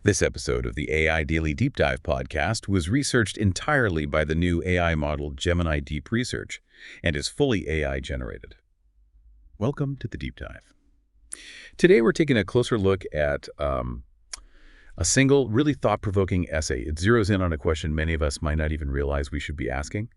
This episode of the AI Daily Deep Dive podcast was researched entirely by the new AI model Gemini Deep Research and is fully AI generated. Welcome to the Deep Dive. Today we're taking a closer look at a single, really thought-provoking essay. It zeroes in on a question many of us might not even realize we should be asking.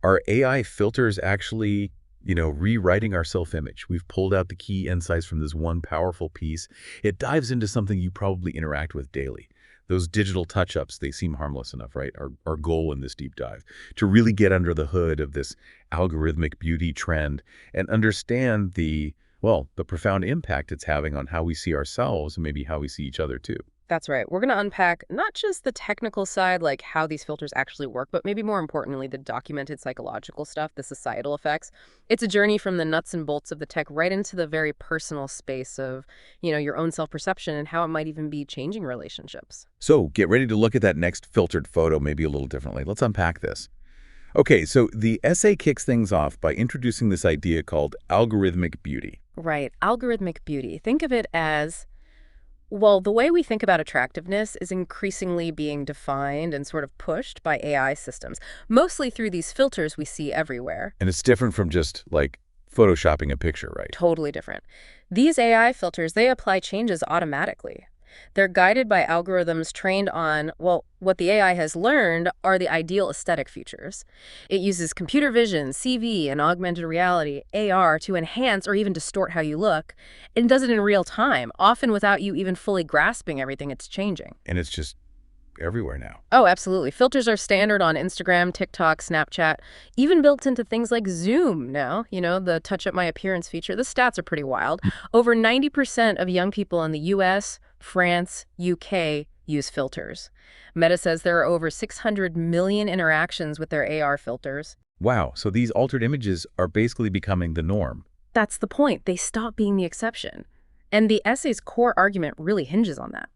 Are AI filters actually rewriting our self-image? We've pulled out the key insights from this one powerful piece. It dives into something you probably interact with daily. Those digital touch-ups, they seem harmless enough, right? Our goal in this deep dive, to really get under the hood of this algorithmic beauty trend and understand the profound impact it's having on how we see ourselves and maybe how we see each other too. That's right. We're going to unpack not just the technical side, like how these filters actually work, but maybe more importantly, the documented psychological stuff, the societal effects. It's a journey from the nuts and bolts of the tech right into the very personal space of, your own self-perception and how it might even be changing relationships. So get ready to look at that next filtered photo maybe a little differently. Let's unpack this. Okay, so the essay kicks things off by introducing this idea called algorithmic beauty. Right. Algorithmic beauty. Think of it as, well, the way we think about attractiveness is increasingly being defined and sort of pushed by AI systems, mostly through these filters we see everywhere. And it's different from just, photoshopping a picture, right? Totally different. These AI filters, they apply changes automatically. They're guided by algorithms trained on, what the AI has learned are the ideal aesthetic features. It uses computer vision, CV, and augmented reality, AR, to enhance or even distort how you look, and does it in real time, often without you even fully grasping everything it's changing. And it's just everywhere now. Oh, absolutely. Filters are standard on Instagram, TikTok, Snapchat, even built into things like Zoom now, the touch up my appearance feature. The stats are pretty wild. Over 90% of young people in the US, France, UK use filters. Meta says there are over 600 million interactions with their AR filters. Wow, so these altered images are basically becoming the norm. That's the point. They stop being the exception. And the essay's core argument really hinges on that.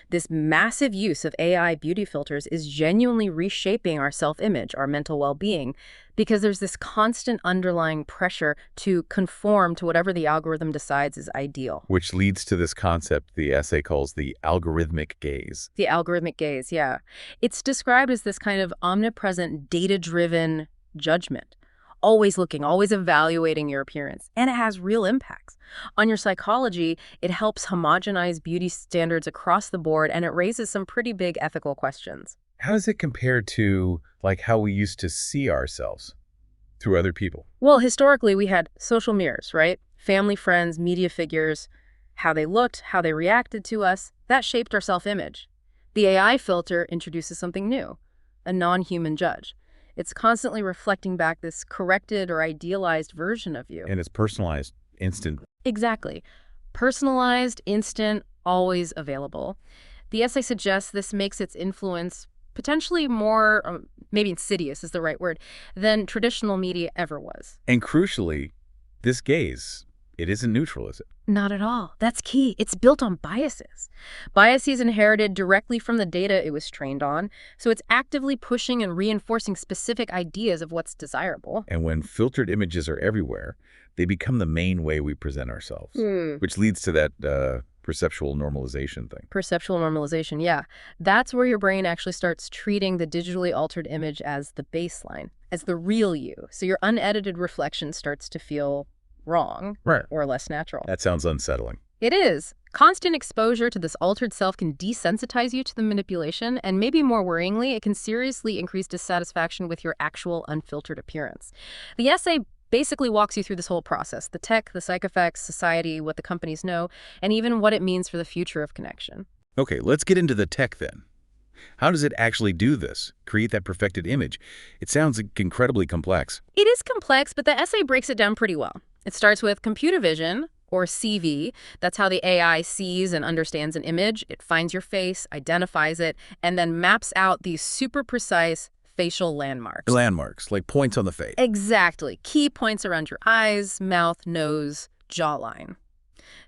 This massive use of AI beauty filters is genuinely reshaping our self-image, our mental well-being, because there's this constant underlying pressure to conform to whatever the algorithm decides is ideal. Which leads to this concept the essay calls the algorithmic gaze. The algorithmic gaze, yeah. It's described as this kind of omnipresent, data-driven judgment. Always looking, always evaluating your appearance. And it has real impacts. On your psychology, it helps homogenize beauty standards across the board, and it raises some pretty big ethical questions. How does it compare to, how we used to see ourselves through other people? Well, historically, we had social mirrors, right? Family, friends, media figures, how they looked, how they reacted to us. That shaped our self-image. The AI filter introduces something new, a non-human judge. It's constantly reflecting back this corrected or idealized version of you. And it's personalized, instant. Exactly. Personalized, instant, always available. The essay suggests this makes its influence potentially more, maybe insidious is the right word, than traditional media ever was. And crucially, this gaze, it isn't neutral, is it? Not at all. That's key. It's built on biases. Biases inherited directly from the data it was trained on, so it's actively pushing and reinforcing specific ideas of what's desirable. And when filtered images are everywhere, they become the main way we present ourselves, which leads to that perceptual normalization thing. Perceptual normalization, yeah. That's where your brain actually starts treating the digitally altered image as the baseline, as the real you. So your unedited reflection starts to feel wrong, right, or less natural. That sounds unsettling. It is. Constant exposure to this altered self can desensitize you to the manipulation, and maybe more worryingly, it can seriously increase dissatisfaction with your actual unfiltered appearance. The essay basically walks you through this whole process, the tech, the psych effects, society, what the companies know, and even what it means for the future of connection. Okay, let's get into the tech then. How does it actually do this, create that perfected image? It sounds incredibly complex. It is complex, but the essay breaks it down pretty well. It starts with computer vision, or CV. That's how the AI sees and understands an image. It finds your face, identifies it, and then maps out these super precise facial landmarks. Landmarks, like points on the face. Exactly. Key points around your eyes, mouth, nose, jawline.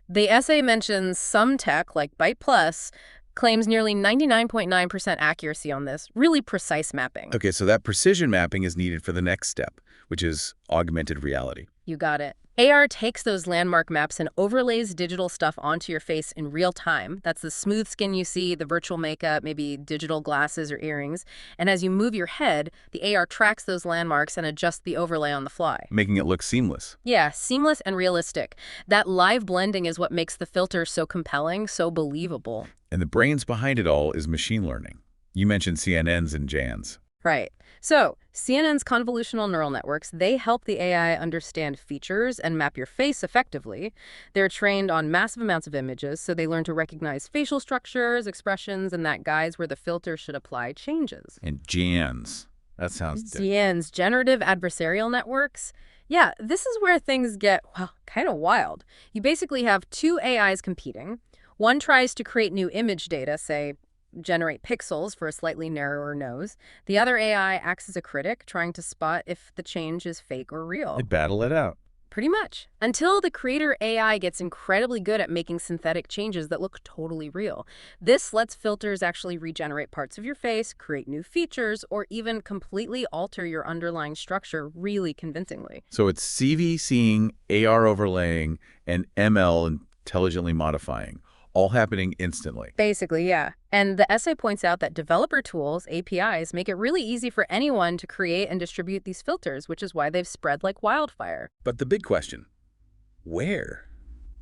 The essay mentions some tech, like Byte Plus, claims nearly 99.9% accuracy on this, really precise mapping. Okay, so that precision mapping is needed for the next step, which is augmented reality. You got it. AR takes those landmark maps and overlays digital stuff onto your face in real time. That's the smooth skin you see, the virtual makeup, maybe digital glasses or earrings. And as you move your head, the AR tracks those landmarks and adjusts the overlay on the fly. Making it look seamless. Yeah, seamless and realistic. That live blending is what makes the filter so compelling, so believable. And the brains behind it all is machine learning. You mentioned CNNs and JANs. Right. So, CNN's convolutional neural networks, they help the AI understand features and map your face effectively. They're trained on massive amounts of images, so they learn to recognize facial structures, expressions, and that guides where the filter should apply changes. And JANs. That sounds GANs, generative adversarial networks. Yeah, this is where things get, well, kind of wild. You basically have two AIs competing. One tries to create new image data, say, generate pixels for a slightly narrower nose. The other AI acts as a critic, trying to spot if the change is fake or real. They battle it out. Pretty much. Until the creator AI gets incredibly good at making synthetic changes that look totally real. This lets filters actually regenerate parts of your face, create new features, or even completely alter your underlying structure really convincingly. So it's CV seeing, AR overlaying, and ML intelligently modifying, all happening instantly. Basically, yeah. And the essay points out that developer tools, APIs, make it really easy for anyone to create and distribute these filters, which is why they've spread like wildfire. But the big question, where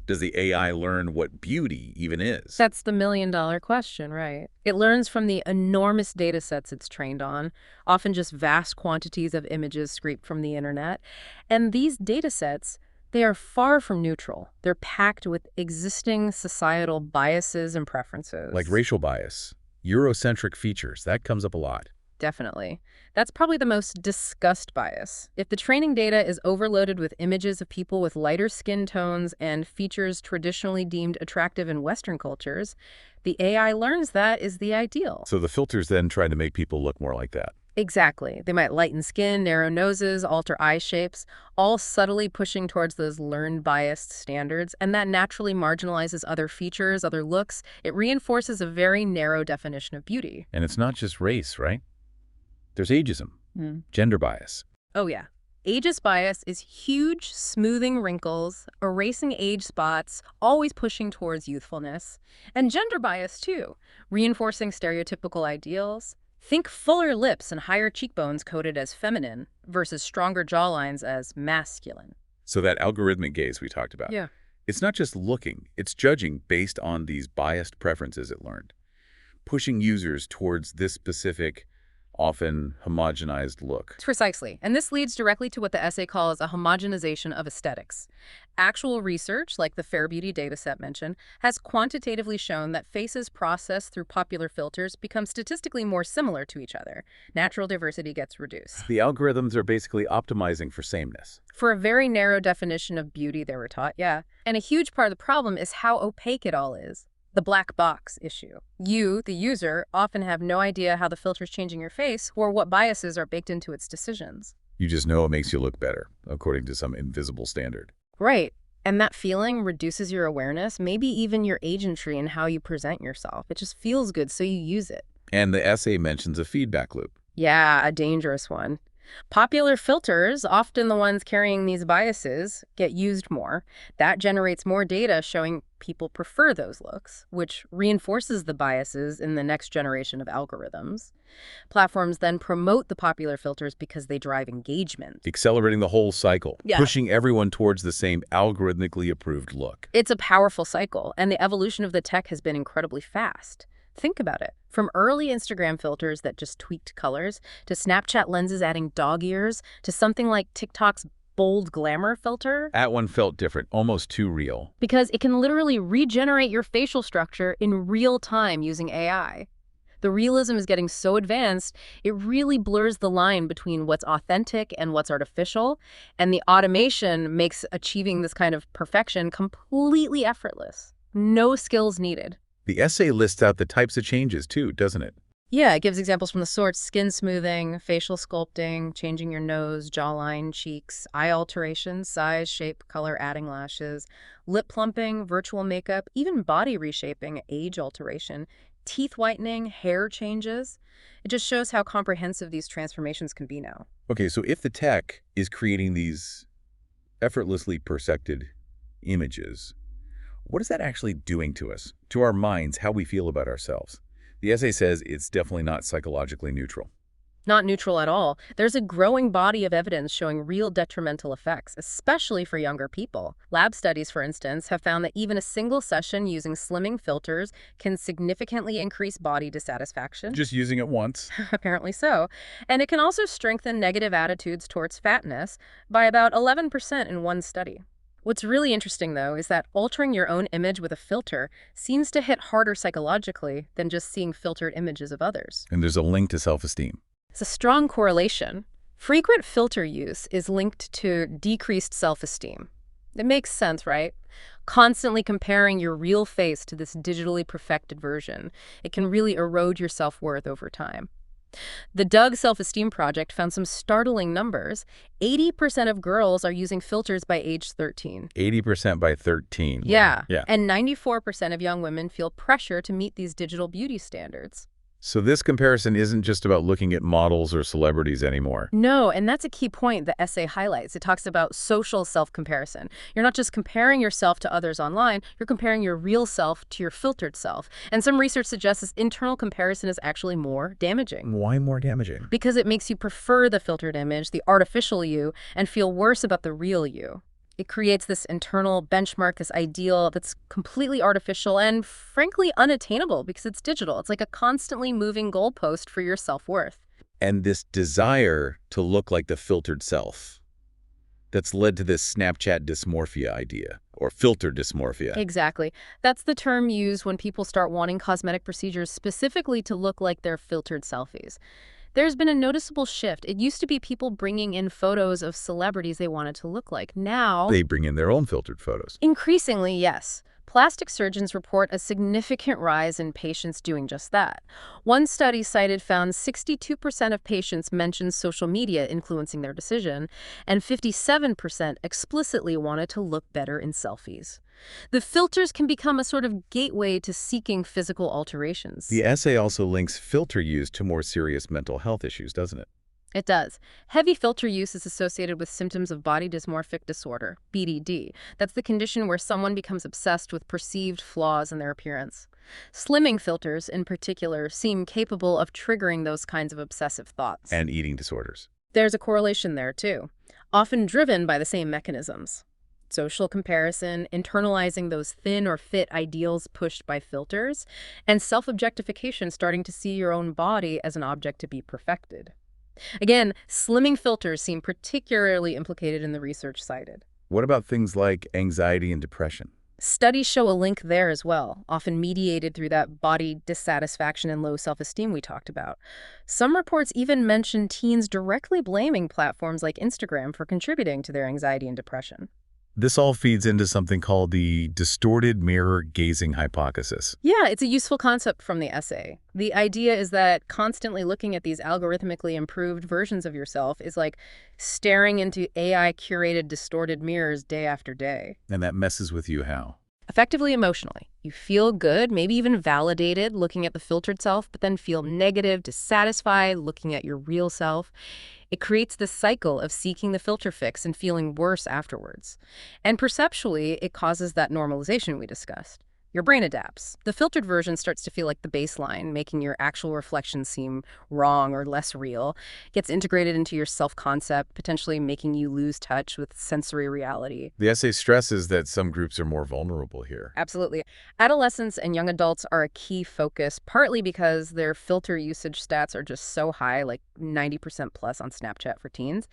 does the AI learn what beauty even is? That's the million-dollar question, right? It learns from the enormous data sets it's trained on, often just vast quantities of images scraped from the internet. And these data sets, they are far from neutral. They're packed with existing societal biases and preferences. Like racial bias, Eurocentric features, that comes up a lot. Definitely. That's probably the most discussed bias. If the training data is overloaded with images of people with lighter skin tones and features traditionally deemed attractive in Western cultures, the AI learns that is the ideal. So the filters then try to make people look more like that. Exactly. They might lighten skin, narrow noses, alter eye shapes, all subtly pushing towards those learned biased standards, and that naturally marginalizes other features, other looks. It reinforces a very narrow definition of beauty. And it's not just race, right? There's ageism, gender bias. Oh, yeah. Ageist bias is huge, smoothing wrinkles, erasing age spots, always pushing towards youthfulness. And gender bias, too, reinforcing stereotypical ideals. Think fuller lips and higher cheekbones coded as feminine versus stronger jawlines as masculine. So that algorithmic gaze we talked about. Yeah. It's not just looking, it's judging based on these biased preferences it learned, pushing users towards this specific, often homogenized look. Precisely. And this leads directly to what the essay calls a homogenization of aesthetics. Actual research, like the Fair Beauty dataset mentioned, has quantitatively shown that faces processed through popular filters become statistically more similar to each other. Natural diversity gets reduced. The algorithms are basically optimizing for sameness. For a very narrow definition of beauty, they were taught, yeah. And a huge part of the problem is how opaque it all is. The black box issue. You, the user, often have no idea how the filter's changing your face or what biases are baked into its decisions. You just know it makes you look better, according to some invisible standard. Right. And that feeling reduces your awareness, maybe even your agency in how you present yourself. It just feels good, so you use it. And the essay mentions a feedback loop. Yeah, a dangerous one. Popular filters, often the ones carrying these biases, get used more. That generates more data showing people prefer those looks, which reinforces the biases in the next generation of algorithms. Platforms then promote the popular filters because they drive engagement. Accelerating the whole cycle, Yeah. pushing everyone towards the same algorithmically approved look. It's a powerful cycle, and the evolution of the tech has been incredibly fast. Think about it. From early Instagram filters that just tweaked colors, to Snapchat lenses adding dog ears, to something like TikTok's bold glamour filter. That one felt different, almost too real. Because it can literally regenerate your facial structure in real time using AI. The realism is getting so advanced, it really blurs the line between what's authentic and what's artificial, and the automation makes achieving this kind of perfection completely effortless. No skills needed. The essay lists out the types of changes too, doesn't it? Yeah, it gives examples from the sorts: skin smoothing, facial sculpting, changing your nose, jawline, cheeks, eye alterations, size, shape, color, adding lashes, lip plumping, virtual makeup, even body reshaping, age alteration, teeth whitening, hair changes. It just shows how comprehensive these transformations can be now. Okay, so if the tech is creating these effortlessly persected images. What is that actually doing to us, to our minds, how we feel about ourselves? The essay says it's definitely not psychologically neutral. Not neutral at all. There's a growing body of evidence showing real detrimental effects, especially for younger people. Lab studies, for instance, have found that even a single session using slimming filters can significantly increase body dissatisfaction. Just using it once. Apparently so. And it can also strengthen negative attitudes towards fatness by about 11% in one study. What's really interesting, though, is that altering your own image with a filter seems to hit harder psychologically than just seeing filtered images of others. And there's a link to self-esteem. It's a strong correlation. Frequent filter use is linked to decreased self-esteem. It makes sense, right? Constantly comparing your real face to this digitally perfected version, it can really erode your self-worth over time. The Doug Self-Esteem Project found some startling numbers. 80% of girls are using filters by age 13. 80% by 13. Yeah. Yeah. And 94% of young women feel pressure to meet these digital beauty standards. So this comparison isn't just about looking at models or celebrities anymore. No, and that's a key point the essay highlights. It talks about social self-comparison. You're not just comparing yourself to others online, you're comparing your real self to your filtered self. And some research suggests this internal comparison is actually more damaging. Why more damaging? Because it makes you prefer the filtered image, the artificial you, and feel worse about the real you. It creates this internal benchmark, this ideal that's completely artificial and, frankly, unattainable because it's digital. It's like a constantly moving goalpost for your self-worth. And this desire to look like the filtered self that's led to this Snapchat dysmorphia idea, or filter dysmorphia. Exactly. That's the term used when people start wanting cosmetic procedures specifically to look like their filtered selfies. There's been a noticeable shift. It used to be people bringing in photos of celebrities they wanted to look like. Now, They bring in their own filtered photos. increasingly, yes. Plastic surgeons report a significant rise in patients doing just that. One study cited found 62% of patients mentioned social media influencing their decision, and 57% explicitly wanted to look better in selfies. The filters can become a sort of gateway to seeking physical alterations. The essay also links filter use to more serious mental health issues, doesn't it? It does. Heavy filter use is associated with symptoms of body dysmorphic disorder, BDD. That's the condition where someone becomes obsessed with perceived flaws in their appearance. Slimming filters, in particular, seem capable of triggering those kinds of obsessive thoughts. And eating disorders. There's a correlation there, too, often driven by the same mechanisms. Social comparison, internalizing those thin or fit ideals pushed by filters, and self-objectification, starting to see your own body as an object to be perfected. Again, slimming filters seem particularly implicated in the research cited. What about things like anxiety and depression? Studies show a link there as well, often mediated through that body dissatisfaction and low self-esteem we talked about. Some reports even mention teens directly blaming platforms like Instagram for contributing to their anxiety and depression. This all feeds into something called the distorted mirror gazing hypothesis. Yeah, it's a useful concept from the essay. The idea is that constantly looking at these algorithmically improved versions of yourself is like staring into AI-curated distorted mirrors day after day. And that messes with you how? Effectively emotionally. You feel good, maybe even validated looking at the filtered self, but then feel negative, dissatisfied looking at your real self. It creates this cycle of seeking the filter fix and feeling worse afterwards. And perceptually, it causes that normalization we discussed. Your brain adapts. The filtered version starts to feel like the baseline, making your actual reflection seem wrong or less real. It gets integrated into your self-concept, potentially making you lose touch with sensory reality. The essay stresses that some groups are more vulnerable here. Absolutely. Adolescents and young adults are a key focus, partly because their filter usage stats are just so high, like 90% plus on Snapchat for teens.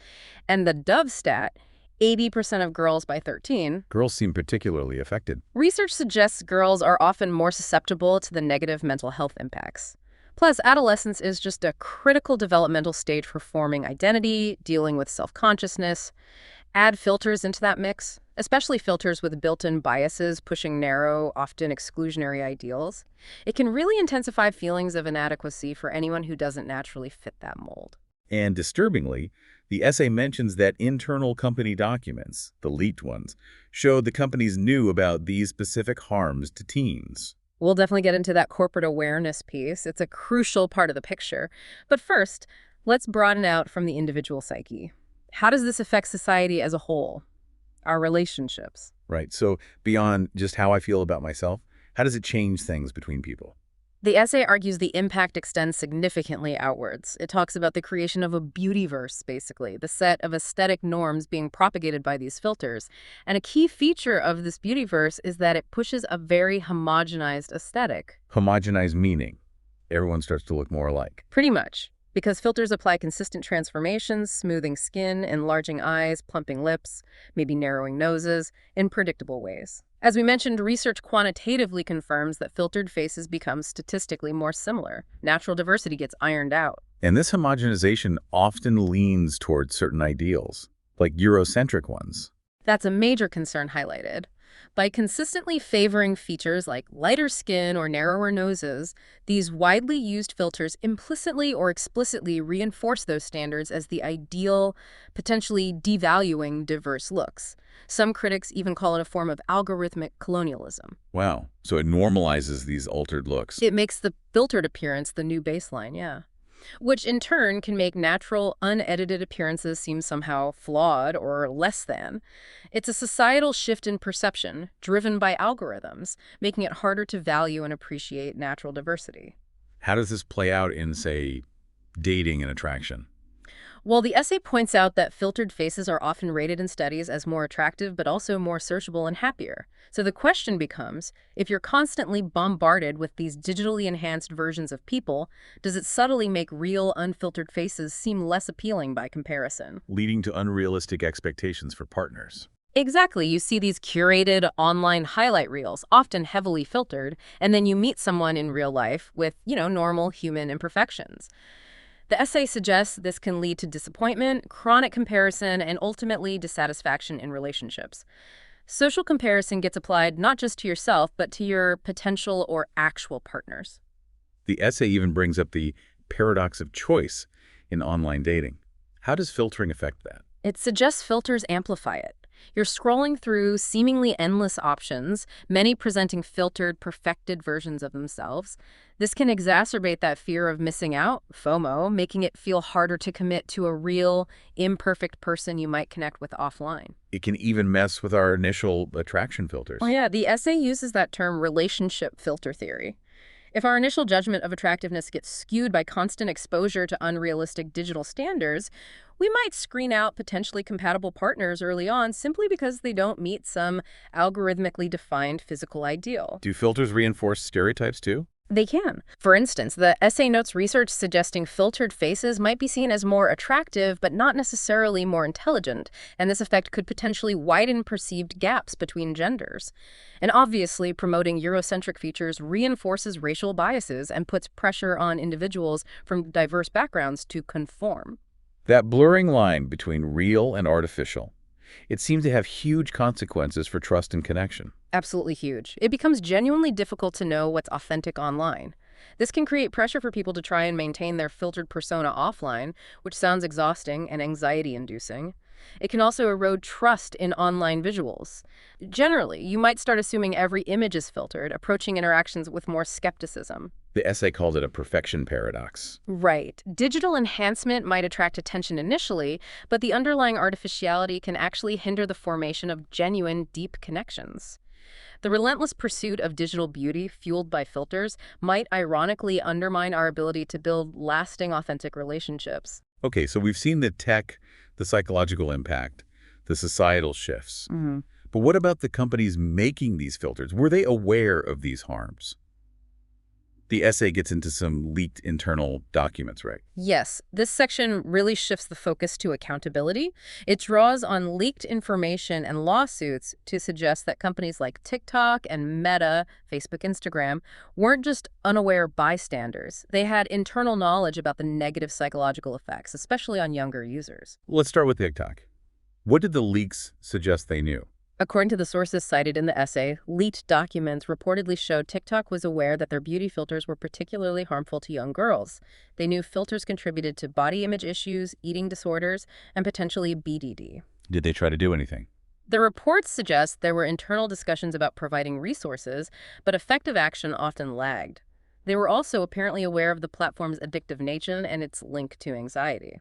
And the Dove stat, 80% of girls by 13. Girls seem particularly affected. Research suggests girls are often more susceptible to the negative mental health impacts. Plus, adolescence is just a critical developmental stage for forming identity, dealing with self-consciousness. Add filters into that mix, especially filters with built-in biases pushing narrow, often exclusionary ideals. It can really intensify feelings of inadequacy for anyone who doesn't naturally fit that mold. And disturbingly, the essay mentions that internal company documents, the leaked ones, showed the companies knew about these specific harms to teens. We'll definitely get into that corporate awareness piece. It's a crucial part of the picture. But first, let's broaden out from the individual psyche. How does this affect society as a whole? our relationships. Right. So beyond just how I feel about myself, how does it change things between people? The essay argues the impact extends significantly outwards. It talks about the creation of a beautyverse, basically, the set of aesthetic norms being propagated by these filters. And a key feature of this beautyverse is that it pushes a very homogenized aesthetic. Homogenized meaning. Everyone starts to look more alike. Pretty much. Because filters apply consistent transformations, smoothing skin, enlarging eyes, plumping lips, maybe narrowing noses, in predictable ways. As we mentioned, research quantitatively confirms that filtered faces become statistically more similar. Natural diversity gets ironed out. And this homogenization often leans towards certain ideals, like Eurocentric ones. That's a major concern highlighted. By consistently favoring features like lighter skin or narrower noses, these widely used filters implicitly or explicitly reinforce those standards as the ideal, potentially devaluing diverse looks. Some critics even call it a form of algorithmic colonialism. Wow. So it normalizes these altered looks. It makes the filtered appearance the new baseline, yeah. Which in turn can make natural, unedited appearances seem somehow flawed or less than. It's a societal shift in perception, driven by algorithms, making it harder to value and appreciate natural diversity. How does this play out in, say, dating and attraction? Well, the essay points out that filtered faces are often rated in studies as more attractive but also more searchable and happier. So the question becomes, if you're constantly bombarded with these digitally enhanced versions of people, does it subtly make real, unfiltered faces seem less appealing by comparison? Leading to unrealistic expectations for partners. Exactly. You see these curated online highlight reels, often heavily filtered, and then you meet someone in real life with, normal human imperfections. The essay suggests this can lead to disappointment, chronic comparison, and ultimately dissatisfaction in relationships. Social comparison gets applied not just to yourself, but to your potential or actual partners. The essay even brings up the paradox of choice in online dating. How does filtering affect that? It suggests filters amplify it. You're scrolling through seemingly endless options, many presenting filtered, perfected versions of themselves. This can exacerbate that fear of missing out, FOMO, making it feel harder to commit to a real, imperfect person you might connect with offline. It can even mess with our initial attraction filters. Oh yeah, the essay uses that term relationship filter theory. If our initial judgment of attractiveness gets skewed by constant exposure to unrealistic digital standards, we might screen out potentially compatible partners early on simply because they don't meet some algorithmically defined physical ideal. Do filters reinforce stereotypes too? They can. For instance, the essay notes research suggesting filtered faces might be seen as more attractive, but not necessarily more intelligent, and this effect could potentially widen perceived gaps between genders. And obviously, promoting Eurocentric features reinforces racial biases and puts pressure on individuals from diverse backgrounds to conform. That blurring line between real and artificial, it seems to have huge consequences for trust and connection. Absolutely huge. It becomes genuinely difficult to know what's authentic online. This can create pressure for people to try and maintain their filtered persona offline, which sounds exhausting and anxiety-inducing. It can also erode trust in online visuals. Generally, you might start assuming every image is filtered, approaching interactions with more skepticism. The essay called it a perfection paradox. Right. Digital enhancement might attract attention initially, but the underlying artificiality can actually hinder the formation of genuine, deep connections. The relentless pursuit of digital beauty fueled by filters might ironically undermine our ability to build lasting, authentic relationships. Okay, so we've seen the tech, the psychological impact, the societal shifts. But what about the companies making these filters? Were they aware of these harms? The essay gets into some leaked internal documents, right? Yes, this section really shifts the focus to accountability. It draws on leaked information and lawsuits to suggest that companies like TikTok and Meta, Facebook, Instagram, weren't just unaware bystanders. They had internal knowledge about the negative psychological effects, especially on younger users. Let's start with TikTok. What did the leaks suggest they knew? According to the sources cited in the essay, leaked documents reportedly showed TikTok was aware that their beauty filters were particularly harmful to young girls. They knew filters contributed to body image issues, eating disorders, and potentially BDD. Did they try to do anything? The reports suggest there were internal discussions about providing resources, but effective action often lagged. They were also apparently aware of the platform's addictive nature and its link to anxiety.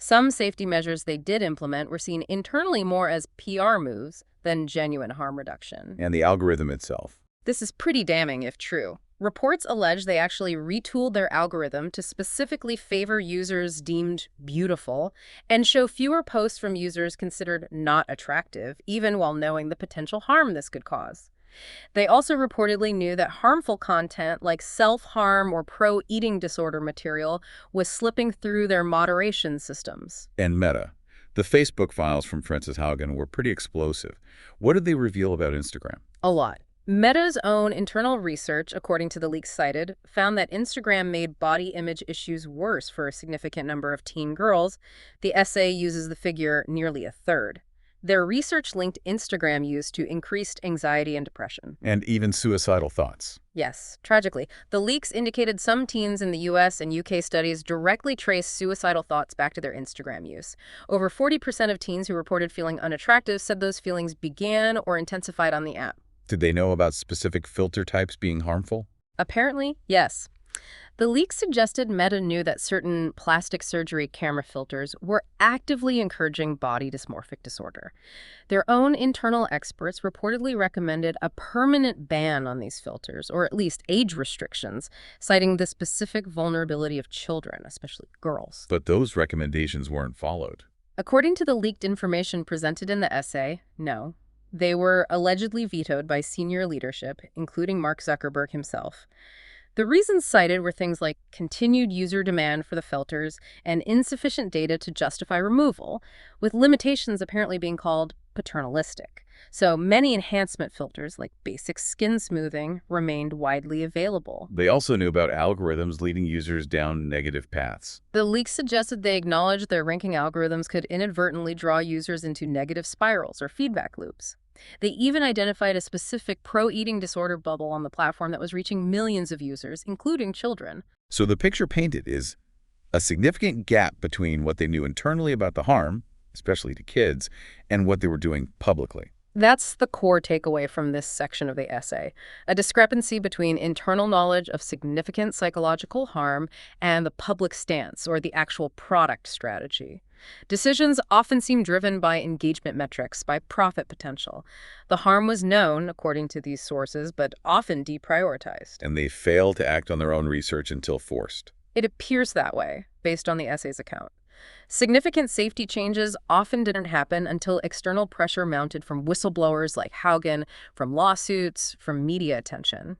Some safety measures they did implement were seen internally more as PR moves than genuine harm reduction. And the algorithm itself. This is pretty damning if true. Reports allege they actually retooled their algorithm to specifically favor users deemed beautiful and show fewer posts from users considered not attractive, even while knowing the potential harm this could cause. They also reportedly knew that harmful content like self-harm or pro-eating disorder material was slipping through their moderation systems. And Meta. The Facebook files from Frances Haugen were pretty explosive. What did they reveal about Instagram? A lot. Meta's own internal research, according to the leaks cited, found that Instagram made body image issues worse for a significant number of teen girls. The essay uses the figure nearly a third. Their research linked Instagram use to increased anxiety and depression. And even suicidal thoughts. Yes, tragically. The leaks indicated some teens in the US and UK studies directly traced suicidal thoughts back to their Instagram use. Over 40% of teens who reported feeling unattractive said those feelings began or intensified on the app. Did they know about specific filter types being harmful? Apparently, yes. The leaks suggested Meta knew that certain plastic surgery camera filters were actively encouraging body dysmorphic disorder. Their own internal experts reportedly recommended a permanent ban on these filters, or at least age restrictions, citing the specific vulnerability of children, especially girls. But those recommendations weren't followed. According to the leaked information presented in the essay, no. They were allegedly vetoed by senior leadership, including Mark Zuckerberg himself. The reasons cited were things like continued user demand for the filters and insufficient data to justify removal, with limitations apparently being called paternalistic. So many enhancement filters, like basic skin smoothing, remained widely available. They also knew about algorithms leading users down negative paths. The leaks suggested they acknowledged their ranking algorithms could inadvertently draw users into negative spirals or feedback loops. They even identified a specific pro-eating disorder bubble on the platform that was reaching millions of users, including children. So the picture painted is a significant gap between what they knew internally about the harm, especially to kids, and what they were doing publicly. That's the core takeaway from this section of the essay, a discrepancy between internal knowledge of significant psychological harm and the public stance, or the actual product strategy. Decisions often seem driven by engagement metrics, by profit potential. The harm was known, according to these sources, but often deprioritized. And they failed to act on their own research until forced. It appears that way, based on the essay's account. Significant safety changes often didn't happen until external pressure mounted from whistleblowers like Haugen, from lawsuits, from media attention.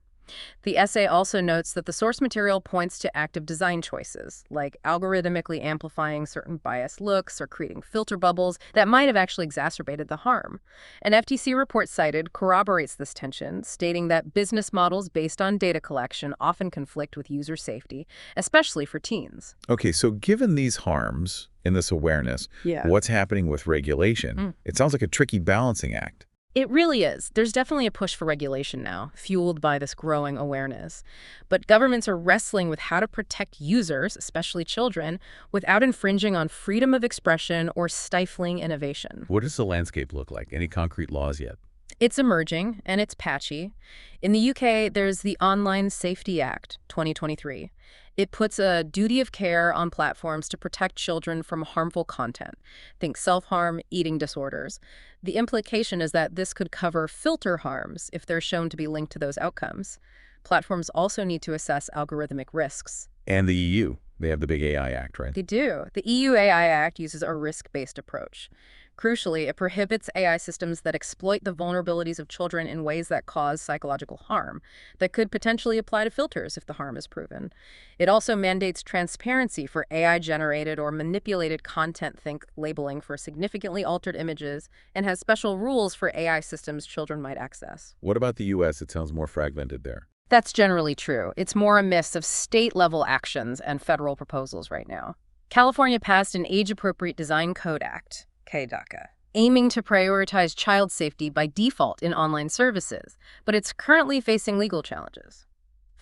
The essay also notes that the source material points to active design choices, like algorithmically amplifying certain biased looks or creating filter bubbles that might have actually exacerbated the harm. An FTC report cited corroborates this tension, stating that business models based on data collection often conflict with user safety, especially for teens. Okay, so given these harms and this awareness, what's happening with regulation? It sounds like a tricky balancing act. It really is. There's definitely a push for regulation now, fueled by this growing awareness. But governments are wrestling with how to protect users, especially children, without infringing on freedom of expression or stifling innovation. What does the landscape look like? Any concrete laws yet? It's emerging, and it's patchy. In the UK, there's the Online Safety Act, 2023. It puts a duty of care on platforms to protect children from harmful content. Think self-harm, eating disorders. The implication is that this could cover filter harms if they're shown to be linked to those outcomes. Platforms also need to assess algorithmic risks. And the EU, they have the big AI Act, right? They do. The EU AI Act uses a risk-based approach. Crucially, it prohibits AI systems that exploit the vulnerabilities of children in ways that cause psychological harm, that could potentially apply to filters if the harm is proven. It also mandates transparency for AI-generated or manipulated content, think labeling for significantly altered images, and has special rules for AI systems children might access. What about the US? It sounds more fragmented there. That's generally true. It's more a mix of state-level actions and federal proposals right now. California passed an Age-Appropriate Design Code Act, KDACA, aiming to prioritize child safety by default in online services, but it's currently facing legal challenges.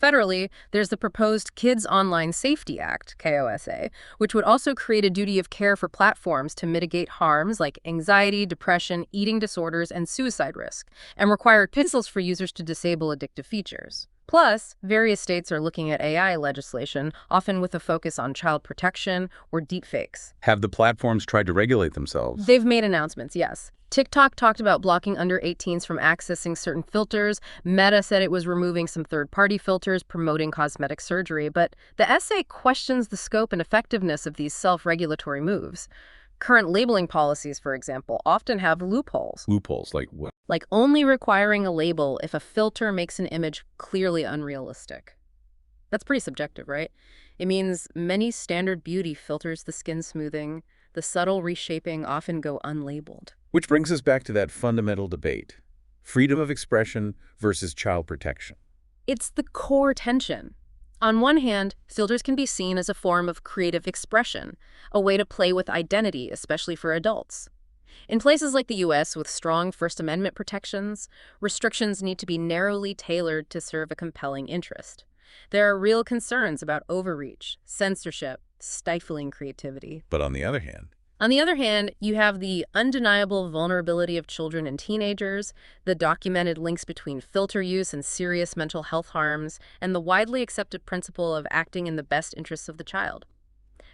Federally, there's the proposed Kids Online Safety Act, KOSA, which would also create a duty of care for platforms to mitigate harms like anxiety, depression, eating disorders, and suicide risk, and require pixels for users to disable addictive features. Plus, various states are looking at AI legislation, often with a focus on child protection or deepfakes. Have the platforms tried to regulate themselves? They've made announcements, yes. TikTok talked about blocking under 18s from accessing certain filters. Meta said it was removing some third-party filters, promoting cosmetic surgery. But the essay questions the scope and effectiveness of these self-regulatory moves. Current labeling policies, for example, often have loopholes. Loopholes, like what? Like only requiring a label if a filter makes an image clearly unrealistic. That's pretty subjective, right? It means many standard beauty filters, the skin smoothing, the subtle reshaping, often go unlabeled. Which brings us back to that fundamental debate. Freedom of expression versus child protection. It's the core tension. On one hand, filters can be seen as a form of creative expression, a way to play with identity, especially for adults. In places like the US with strong First Amendment protections, restrictions need to be narrowly tailored to serve a compelling interest. There are real concerns about overreach, censorship, stifling creativity. But on the other hand, you have the undeniable vulnerability of children and teenagers, the documented links between filter use and serious mental health harms, and the widely accepted principle of acting in the best interests of the child.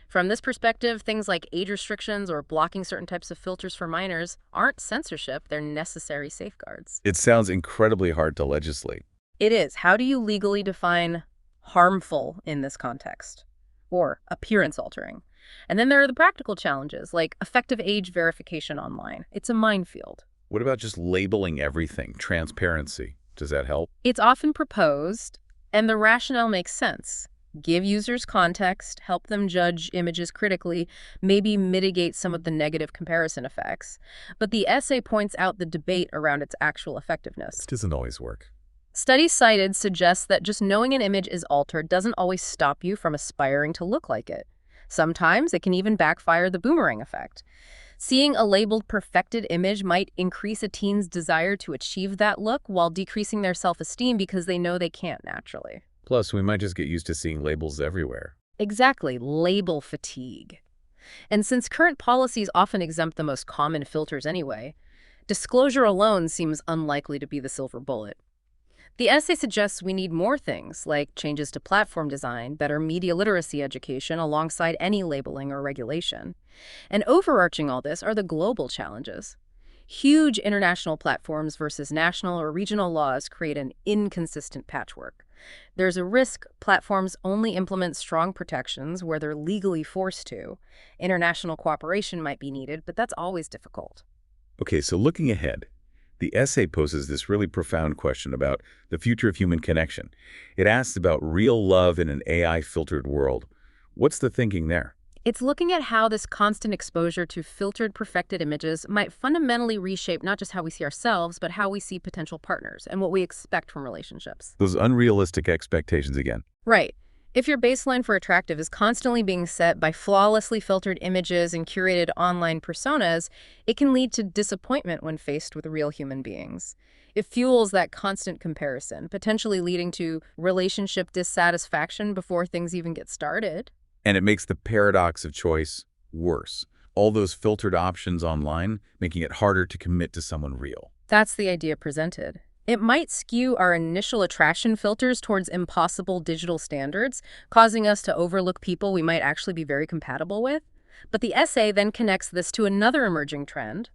From this perspective, things like age restrictions or blocking certain types of filters for minors aren't censorship, they're necessary safeguards. It sounds incredibly hard to legislate. It is. How do you legally define harmful in this context? Or appearance altering? And then there are the practical challenges, like effective age verification online. It's a minefield. What about just labeling everything? Transparency. Does that help? It's often proposed, and the rationale makes sense. Give users context, help them judge images critically, maybe mitigate some of the negative comparison effects. But the essay points out the debate around its actual effectiveness. It doesn't always work. Studies cited suggest that just knowing an image is altered doesn't always stop you from aspiring to look like it. Sometimes it can even backfire, the boomerang effect. Seeing a labeled perfected image might increase a teen's desire to achieve that look while decreasing their self-esteem because they know they can't naturally. Plus, we might just get used to seeing labels everywhere. Exactly, label fatigue. And since current policies often exempt the most common filters anyway, disclosure alone seems unlikely to be the silver bullet. The essay suggests we need more things, like changes to platform design, better media literacy education alongside any labeling or regulation. And overarching all this are the global challenges. Huge international platforms versus national or regional laws create an inconsistent patchwork. There's a risk platforms only implement strong protections where they're legally forced to. International cooperation might be needed, but that's always difficult. Okay, so looking ahead, the essay poses this really profound question about the future of human connection. It asks about real love in an AI-filtered world. What's the thinking there? It's looking at how this constant exposure to filtered, perfected images might fundamentally reshape not just how we see ourselves, but how we see potential partners and what we expect from relationships. Those unrealistic expectations again. Right. If your baseline for attractive is constantly being set by flawlessly filtered images and curated online personas, it can lead to disappointment when faced with real human beings. It fuels that constant comparison, potentially leading to relationship dissatisfaction before things even get started. And it makes the paradox of choice worse. All those filtered options online, making it harder to commit to someone real. That's the idea presented. It might skew our initial attraction filters towards impossible digital standards, causing us to overlook people we might actually be very compatible with. But the essay then connects this to another emerging trend,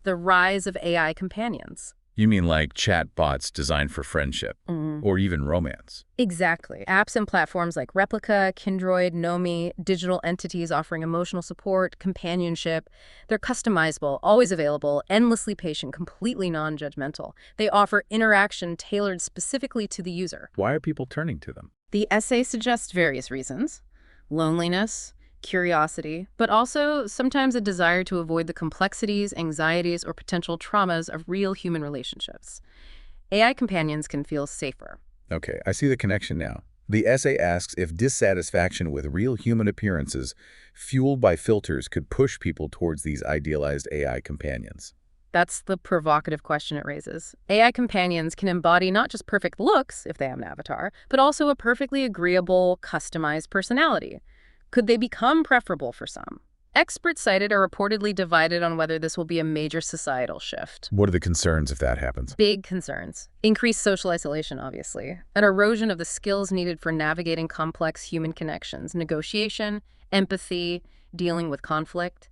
the rise of AI companions. You mean like chatbots designed for friendship or even romance? Exactly. Apps and platforms like Replica, Kindroid, Nomi, digital entities offering emotional support, companionship. They're customizable, always available, endlessly patient, completely non-judgmental. They offer interaction tailored specifically to the user. Why are people turning to them? The essay suggests various reasons: loneliness, curiosity, but also sometimes a desire to avoid the complexities, anxieties, or potential traumas of real human relationships. AI companions can feel safer. Okay, I see the connection now. The essay asks if dissatisfaction with real human appearances fueled by filters could push people towards these idealized AI companions. That's the provocative question it raises. AI companions can embody not just perfect looks, if they have an avatar, but also a perfectly agreeable, customized personality. Could they become preferable for some? Experts cited are reportedly divided on whether this will be a major societal shift. What are the concerns if that happens? Big concerns. Increased social isolation, obviously. An erosion of the skills needed for navigating complex human connections, negotiation, empathy, dealing with conflict.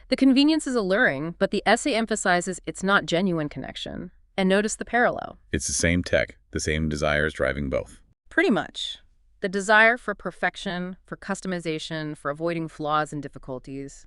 The convenience is alluring, but the essay emphasizes it's not genuine connection. And notice the parallel. It's the same tech, the same desires driving both. Pretty much. The desire for perfection, for customization, for avoiding flaws and difficulties.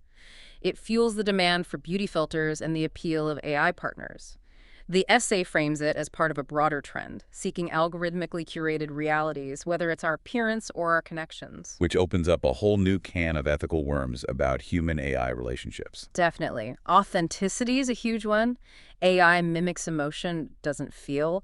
It fuels the demand for beauty filters and the appeal of AI partners. The essay frames it as part of a broader trend, seeking algorithmically curated realities, whether it's our appearance or our connections. Which opens up a whole new can of ethical worms about human-AI relationships. Definitely. Authenticity is a huge one. AI mimics emotion, doesn't feel.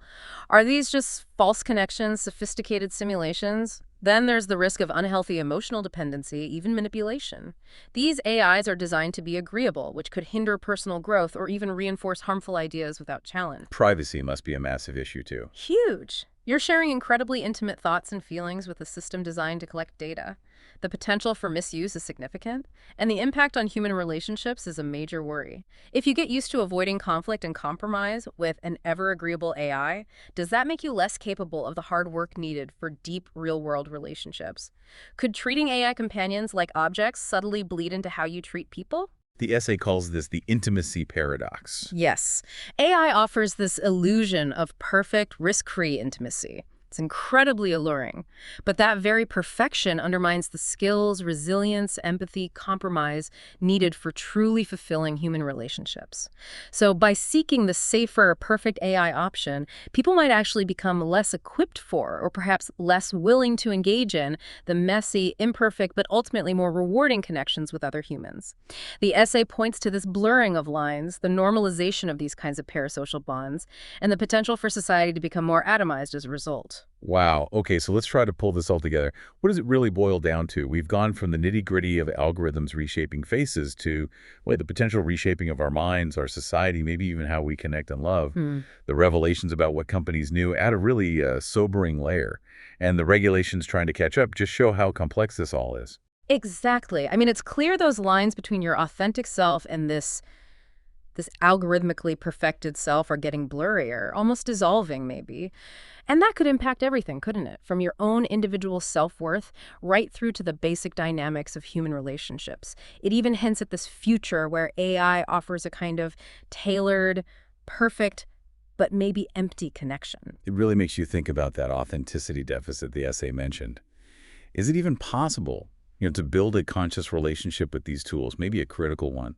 Are these just false connections, sophisticated simulations? Then there's the risk of unhealthy emotional dependency, even manipulation. These AIs are designed to be agreeable, which could hinder personal growth or even reinforce harmful ideas without challenge. Privacy must be a massive issue, too. Huge. You're sharing incredibly intimate thoughts and feelings with a system designed to collect data. The potential for misuse is significant, and the impact on human relationships is a major worry. If you get used to avoiding conflict and compromise with an ever-agreeable AI, does that make you less capable of the hard work needed for deep, real-world relationships? Could treating AI companions like objects subtly bleed into how you treat people? The essay calls this the intimacy paradox. Yes. AI offers this illusion of perfect, risk-free intimacy. It's incredibly alluring. But that very perfection undermines the skills, resilience, empathy, compromise needed for truly fulfilling human relationships. So by seeking the safer, perfect AI option, people might actually become less equipped for, or perhaps less willing to engage in, the messy, imperfect, but ultimately more rewarding connections with other humans. The essay points to this blurring of lines, the normalization of these kinds of parasocial bonds, and the potential for society to become more atomized as a result. Wow. Okay, so let's try to pull this all together. What does it really boil down to? We've gone from the nitty-gritty of algorithms reshaping faces to, the potential reshaping of our minds, our society, maybe even how we connect and love. The revelations about what companies knew add a really sobering layer. And the regulations trying to catch up just show how complex this all is. Exactly. I mean, it's clear those lines between your authentic self and this algorithmically perfected self are getting blurrier, almost dissolving maybe. And that could impact everything, couldn't it? From your own individual self-worth right through to the basic dynamics of human relationships. It even hints at this future where AI offers a kind of tailored, perfect, but maybe empty connection. It really makes you think about that authenticity deficit the essay mentioned. Is it even possible, to build a conscious relationship with these tools, maybe a critical one,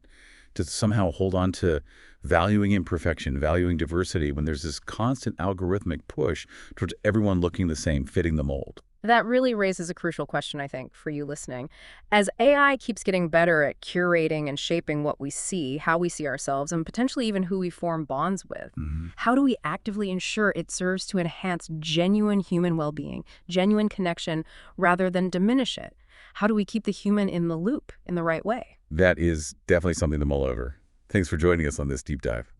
to somehow hold on to valuing imperfection, valuing diversity when there's this constant algorithmic push towards everyone looking the same, fitting the mold? That really raises a crucial question, I think, for you listening. As AI keeps getting better at curating and shaping what we see, how we see ourselves, and potentially even who we form bonds with, how do we actively ensure it serves to enhance genuine human well-being, genuine connection, rather than diminish it? How do we keep the human in the loop in the right way? That is definitely something to mull over. Thanks for joining us on this deep dive.